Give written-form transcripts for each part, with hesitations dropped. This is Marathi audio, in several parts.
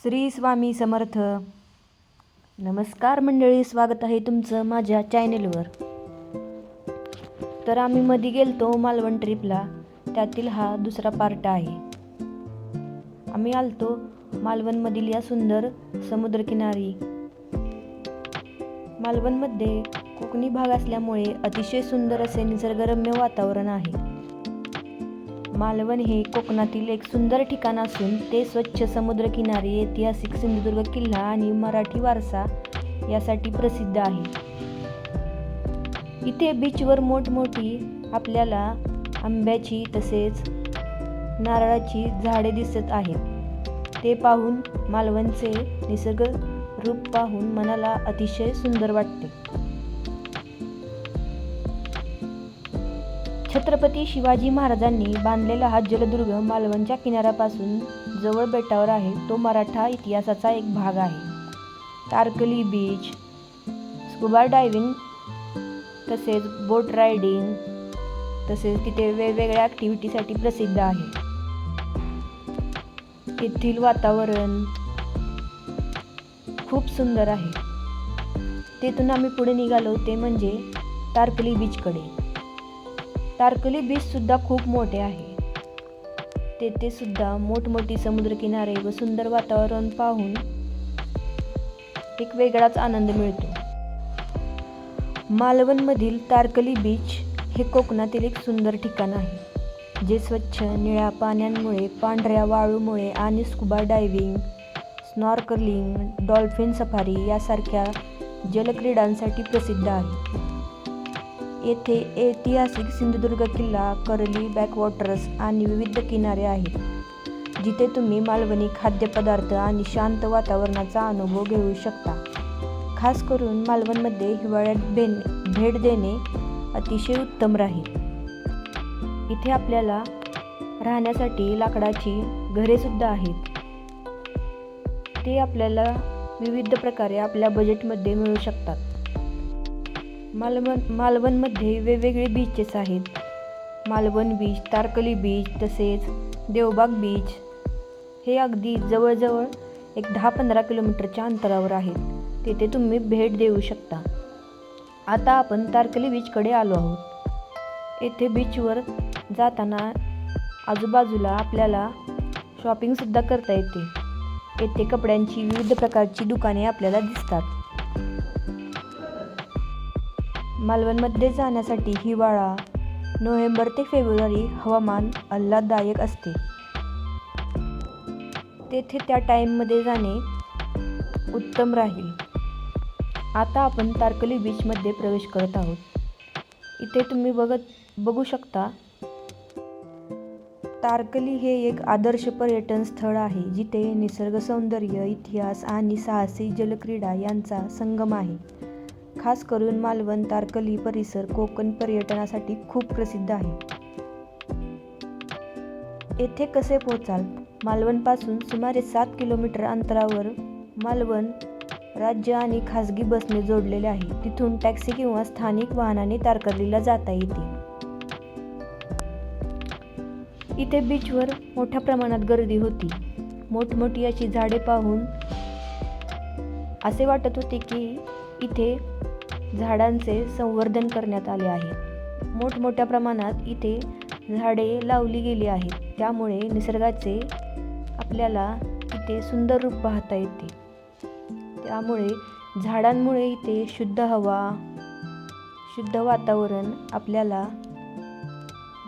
श्री स्वामी समर्थ. नमस्कार मंडळी, स्वागत आहे तुमचं माझ्या चॅनेलवर. तर आम्ही मध्ये गेलतो मालवण ट्रिपला, त्यातील हा दुसरा पार्ट आहे. आम्ही आलतो मालवणमधील या सुंदर समुद्रकिनारी. मालवणमध्ये कोकणी भाग असल्यामुळे अतिशय सुंदर असे निसर्गरम्य वातावरण आहे. मालवण हे कोकणातील एक सुंदर ठिकाण असून ते स्वच्छ समुद्रकिनारी, ऐतिहासिक सिंधुदुर्ग किल्ला आणि मराठी वारसा यासाठी प्रसिद्ध आहे. इथे बीचवर मोठमोठी आपल्याला आंब्याची तसेच नारळाची झाडे दिसत आहेत. ते पाहून मालवणचे निसर्ग रूप पाहून मनाला अतिशय सुंदर वाटते. छत्रपती शिवाजी महाराजांनी बांधलेला हा जलदुर्ग मालवणच्या किनाऱ्यापासून जवळ बेटावर आहे. तो मराठा इतिहासाचा एक भाग आहे. तारकली बीच, स्कुबा डायव्हिंग तसेच बोट रायडिंग तसेच तिथे वेगवेगळ्या ॲक्टिव्हिटीसाठी प्रसिद्ध आहे. येथील वातावरण खूप सुंदर आहे. तेथून आम्ही पुढे निघालो ते म्हणजे तारकली बीचकडे. तारकली बीच सुद्धा खूप मोठे आहे. तेथे सुद्धा मोठमोठी समुद्रकिनारे व सुंदर वातावरण पाहून एक वेगळाच आनंद मिळतो. मालवणमधील तारकली बीच हे कोकणातील एक सुंदर ठिकाण आहे, जे स्वच्छ निळ्या पाण्यामुळे, पांढऱ्या वाळूमुळे आणि scuba diving, snorkelling, dolphin safari यासारख्या जलक्रीडांसाठी प्रसिद्ध आहे. येथे ऐतिहासिक सिंधुदुर्ग किल्ला, करली बॅकवॉटर्स आणि विविध किनारे आहेत, जिथे तुम्ही मालवणी खाद्यपदार्थ आणि शांत वातावरणाचा अनुभव घेऊ शकता. खास करून मालवणमध्ये हिवाळ्यात भेट देणे अतिशय उत्तम राहील. इथे आपल्याला राहण्यासाठी लाकडाची घरे सुद्धा आहेत. ते आपल्याला विविध प्रकारे आपल्या बजेटमध्ये मिळू शकतात. मालवणमध्ये वेगवेगळे बीचेस आहेत. मालवण बीच, तारकली बीच तसेच देवबाग बीच हे अगदी जवळजवळ एक 10-15 किलोमीटरच्या अंतरावर आहेत. तेथे तुम्ही भेट देऊ शकता. आता आपण तारकली बीचकडे आलो आहोत. येथे बीचवर जाताना आजूबाजूला आपल्याला शॉपिंगसुद्धा करता येते. येथे कपड्यांची विविध प्रकारची दुकाने आपल्याला दिसतात. मालवणमध्ये जाण्यासाठी हिवाळा, नोव्हेंबर ते फेब्रुवारी हवामान आल्हाददायक असते. तेथे त्या टाईममध्ये जाणे उत्तम राहील. आता आपण तारकली बीचमध्ये प्रवेश करत आहोत. इथे तुम्ही बघू शकता, तारकली हे एक आदर्श पर्यटन स्थळ आहे, जिथे निसर्ग सौंदर्य, इतिहास आणि साहसी जलक्रीडा यांचा संगम आहे. खास करून मालवण तारकली परिसर कोकण पर्यटनासाठी खूप प्रसिद्ध आहे. येथे कसे पोहोचाल? मालवणपासून सुमारे 7 किलोमीटर अंतरावर मालवण राज्य आणि खासगी बसने जोडलेले आहे. तिथून टॅक्सी किंवा स्थानिक वाहनाने तारकर्लीला जाता येते. इथे बीचवर मोठ्या प्रमाणात गर्दी होती. मोठमोठी अशी झाडे पाहून असे वाटत होते की इथे झाडांचे संवर्धन करण्यात आले आहे. मोठमोठ्या प्रमाणात इथे झाडे लावली गेली आहेत. त्यामुळे निसर्गाचे आपल्याला इथे सुंदर रूप पाहता येते. त्यामुळे झाडांमुळे इथे शुद्ध हवा, शुद्ध वातावरण आपल्याला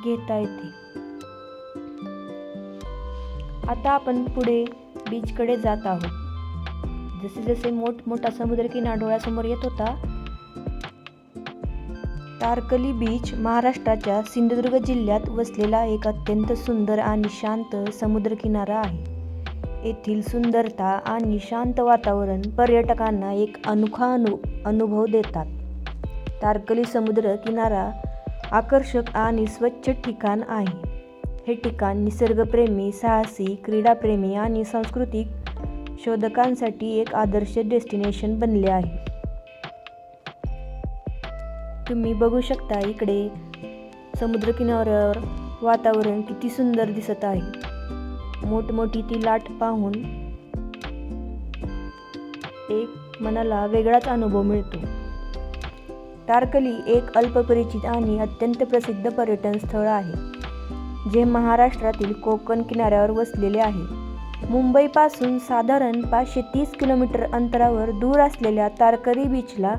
घेता येते. आता आपण पुढे बीचकडे जात आहोत. जसे जसे मोठमोठा समुद्रकिनारा डोळ्यासमोर येत होता. तारकली बीच महाराष्ट्राच्या सिंधुदुर्ग जिल्ह्यात वसलेला एक अत्यंत सुंदर आणि शांत समुद्रकिनारा आहे. येथील सुंदरता आणि शांत वातावरण पर्यटकांना एक अनोखा अनुभव देतात. तारकली समुद्र किनारा आकर्षक आणि स्वच्छ ठिकाण आहे. हे ठिकाण निसर्गप्रेमी, साहसी, क्रीडाप्रेमी आणि सांस्कृतिक शोधकांसाठी एक आदर्श डेस्टिनेशन बनले आहे. तुम्ही बघू शकता, इकडे समुद्रकिनाऱ्यावर वातावरण किती सुंदर दिसत आहे. मोठमोठी ती लाट पाहून एक मनाला वेगळाच अनुभव मिळतो. तारकर्ली एक अल्पपरिचित आणि अत्यंत प्रसिद्ध पर्यटन स्थळ आहे, जे महाराष्ट्रातील कोकण किनाऱ्यावर वसलेले आहे. मुंबईपासून साधारण 530 किलोमीटर अंतरावर दूर असलेल्या तारकर्ली बीचला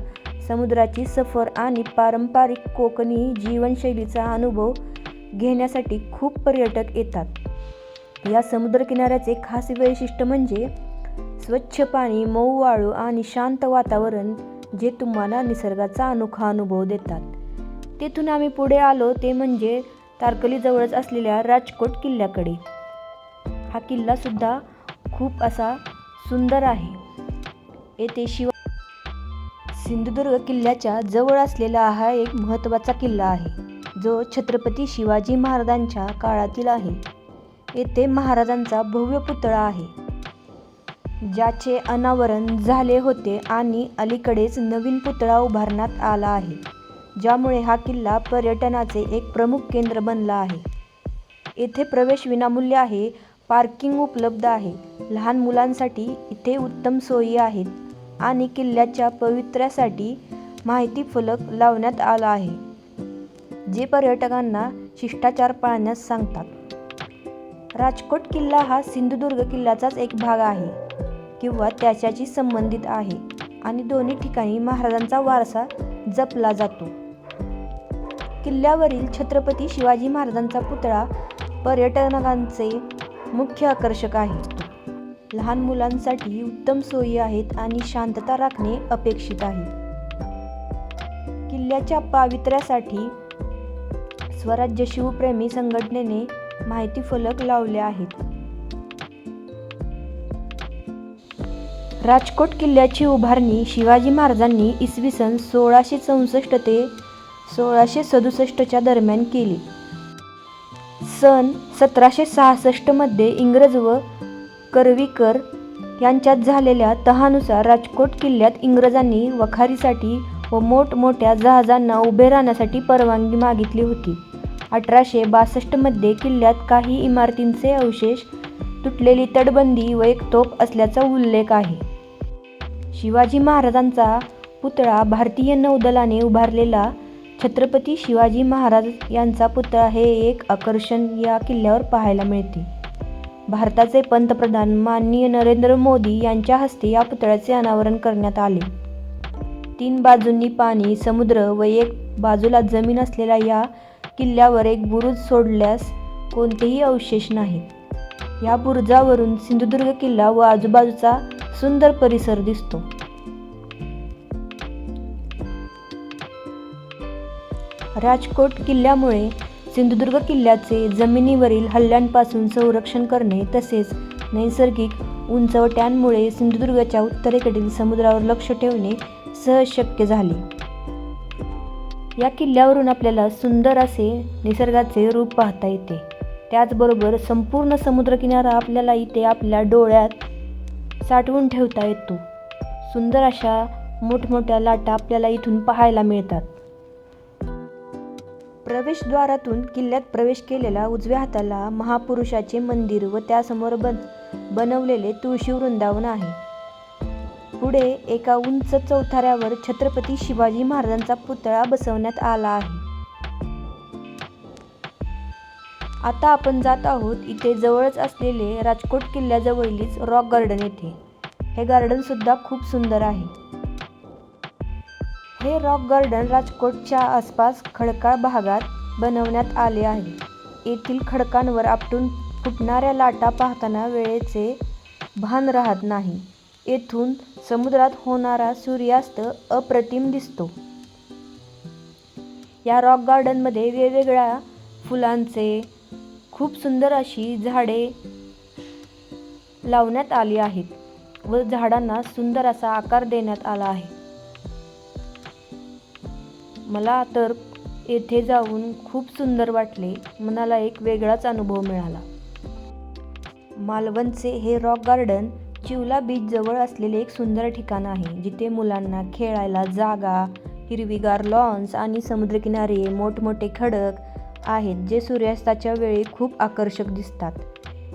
समुद्राची सफर आणि पारंपरिक कोकणी जीवनशैलीचा अनुभव घेण्यासाठी खूप पर्यटक येतात. या समुद्रकिनाऱ्याचे खास वैशिष्ट्य म्हणजे स्वच्छ पाणी, मऊ वाळू आणि शांत वातावरण, जे तुम्हाला निसर्गाचा अनोखा अनुभव देतात. तेथून आम्ही पुढे आलो ते म्हणजे तारकर्लीजवळच असलेल्या राजकोट किल्ल्याकडे. हा किल्ला सुद्धा खूप असा सुंदर आहे. येथे सिंधुदुर्ग किल्ल्याच्या जवळ असलेला हा एक महत्त्वाचा किल्ला आहे, जो छत्रपती शिवाजी महाराजांच्या काळातील आहे. येथे महाराजांचा भव्य पुतळा आहे, ज्याचे अनावरण झाले होते आणि अलीकडेच नवीन पुतळा उभारण्यात आला आहे, ज्यामुळे हा किल्ला पर्यटनाचे एक प्रमुख केंद्र बनला आहे. येथे प्रवेश विनामूल्य आहे. पार्किंग उपलब्ध आहे. लहान मुलांसाठी इथे उत्तम सोयी आहेत आणि किल्ल्याच्या पावित्र्यासाठी माहिती फलक लावण्यात आला आहे, जे पर्यटकांना शिष्टाचार पाळण्यास सांगतात. राजकोट किल्ला हा सिंधुदुर्ग किल्ल्याचाच एक भाग आहे किंवा त्याच्याशी संबंधित आहे आणि दोन्ही ठिकाणी महाराजांचा वारसा जपला जातो. किल्ल्यावरील छत्रपती शिवाजी महाराजांचा पुतळा पर्यटकांचे मुख्य आकर्षक आहे. लहान मुलांसाठी उत्तम सोयी आहेत आणि शांतता राखणे अपेक्षित आहे. किल्ल्याच्या पावित्र्यासाठी स्वराज्य शिवप्रेमी संघटनेने माहिती फलक लावले आहेत. राजकोट किल्ल्याची उभारणी शिवाजी महाराजांनी इसवी सन 1664 ते 1667 दरम्यान केली. सन 1766 मध्ये इंग्रज व करवीकर यांच्यात झालेल्या तहानुसार राजकोट किल्ल्यात इंग्रजांनी वखारीसाठी व मोठमोठ्या जहाजांना उभे राहण्यासाठी परवानगी मागितली होती. 1862 मध्ये किल्ल्यात काही इमारतींचे अवशेष, तुटलेली तटबंदी व एक तोफ असल्याचा उल्लेख आहे. शिवाजी महाराजांचा पुतळा भारतीय नौदलाने उभारलेला छत्रपती शिवाजी महाराज यांचा पुतळा हे एक आकर्षण या किल्ल्यावर पाहायला मिळते. भारताचे पंतप्रधान माननीय नरेंद्र मोदी यांच्या हस्ते या पुतळ्याचे अनावरण करण्यात आले. 3 बाजूंनी पाणी, समुद्र व एक बाजूला जमीन असलेल्या या किल्ल्यावर एक बुरुज सोडल्यास कोणतेही अवशेष नाहीत. या बुरुजावरून सिंधुदुर्ग किल्ला व आजूबाजूचा सुंदर परिसर दिसतो. राजकोट किल्ल्यामुळे सिंधुदुर्ग किल्ल्याचे जमिनीवरील हल्ल्यांपासून संरक्षण करणे तसेच नैसर्गिक उंचवट्यांमुळे सिंधुदुर्गच्या उत्तरेकडील समुद्रावर लक्ष ठेवणे सहज शक्य झाले. या किल्ल्यावरून आपल्याला सुंदर असे निसर्गाचे रूप पाहता येते. त्याचबरोबर संपूर्ण समुद्रकिनारा आपल्याला इथे आपल्या डोळ्यात साठवून ठेवता येतो. सुंदर अशा मोठमोठ्या लाटा आपल्याला इथून पाहायला मिळतात. प्रवेशद्वारातून किल्ल्यात प्रवेश केलेला उजव्या हाताला महापुरुषाचे मंदिर व त्यासमोर बनवलेले तुळशी वृंदावन आहे. पुढे एका उंच चौथऱ्यावर छत्रपती शिवाजी महाराजांचा पुतळा बसवण्यात आला आहे. आता आपण जात आहोत इथे जवळच असलेले राजकोट किल्ल्याजवळील रॉक गार्डन येथे. हे गार्डन सुद्धा खूप सुंदर आहे. हे रॉक गार्डन राजकोटच्या आसपास खडकाळ भागात बनवण्यात आले आहे. येथील खडकांवर आपटून फुटणाऱ्या लाटा पाहताना वेळेचे भान राहत नाही. येथून समुद्रात होणारा सूर्यास्त अप्रतिम दिसतो. या रॉक गार्डनमध्ये वेगवेगळ्या फुलांचे खूप सुंदर अशी झाडे लावण्यात आली आहेत व झाडांना सुंदर असा आकार देण्यात आला आहे. मला तर येथे जाऊन खूप सुंदर वाटले. मनाला एक वेगळाच अनुभव मिळाला. मालवणचे हे रॉक गार्डन चिवला बीच जवळ असलेले एक सुंदर ठिकाण आहे, जिथे मुलांना खेळायला जागा, हिरवीगार लॉन्स आणि समुद्रकिनारे, मोठमोठे खडक आहेत जे सूर्यास्ताच्या वेळी खूप आकर्षक दिसतात.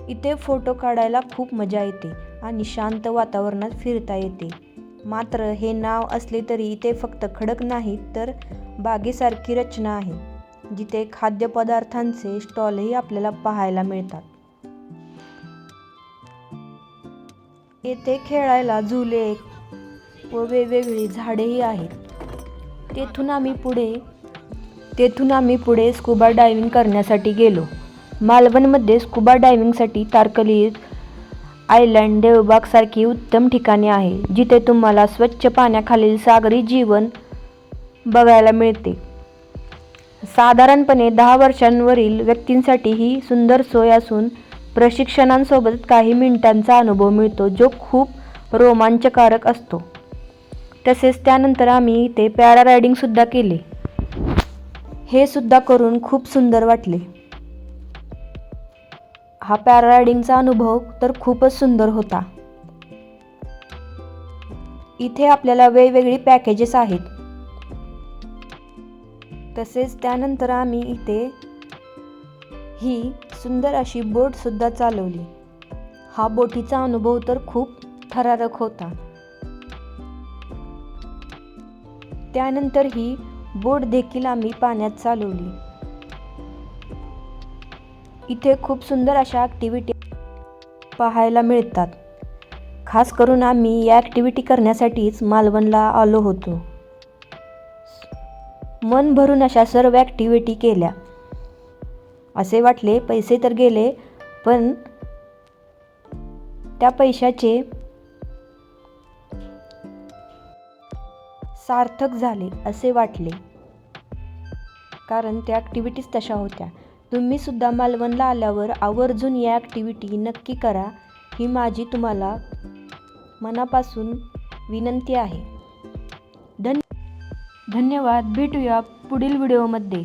इथे फोटो काढायला खूप मजा येते आणि शांत वातावरणात फिरता येते. मात्र हे नाव असले तरी इथे फक्त खडक नाही तर बागेसारखी रचना आहे, जिथे खाद्यपदार्थांचे स्टॉलही आपल्याला पाहायला मिळतात. येथे खेळायला झुले व वेगवेगळी झाडेही आहेत. तेथून आम्ही पुढे स्कुबा डायव्हिंग करण्यासाठी गेलो. मालवणमध्ये स्कुबा डायव्हिंगसाठी तारकर्ली आयलँड, देवबाग सारखी उत्तम ठिकाणे आहे, जिथे तुम्हाला स्वच्छ पाण्याखालील सागरी जीवन बघायला मिळते. साधारणपणे 10 वर्षांवरील व्यक्तींसाठी ही सुंदर सोय असून प्रशिक्षणासोबत काही मिनिटांचा अनुभव मिळतो, जो खूप रोमांचकारक असतो. तसेच त्यानंतर आम्ही इथे पॅरारायडिंग सुद्धा केले. हे सुद्धा करून खूप सुंदर वाटले. हा पॅरारायडिंगचा अनुभव तर खूपच सुंदर होता. इथे आपल्याला वेगवेगळी पॅकेजेस आहेत. तसेच त्यानंतर आम्ही इथे ही सुंदर अशी बोट सुद्धा चालवली. हा बोटीचा अनुभव तर खूप थरारक होता. त्यानंतर ही बोट देखील आम्ही पाण्यात चालवली. इथे खूप सुंदर अशा ॲक्टिव्हिटी पाहायला मिळतात. खास करून आम्ही या ॲक्टिव्हिटी करण्यासाठीच मालवणला आलो होतो. मन भरून अशा सर्व ॲक्टिव्हिटी केल्या. असे वाटले पैसे तर गेले, पण त्या पैशाचे सार्थक झाले असे वाटले, कारण त्या ॲक्टिव्हिटीज तशा होत्या. तुम्ही सुद्धा मालवणला आल्यावर आवर्जून या ॲक्टिव्हिटी नक्की करा, ही माझी तुम्हाला मनापासून विनंती आहे. धन्यवाद. भेटूया पुढील व्हिडिओमध्ये.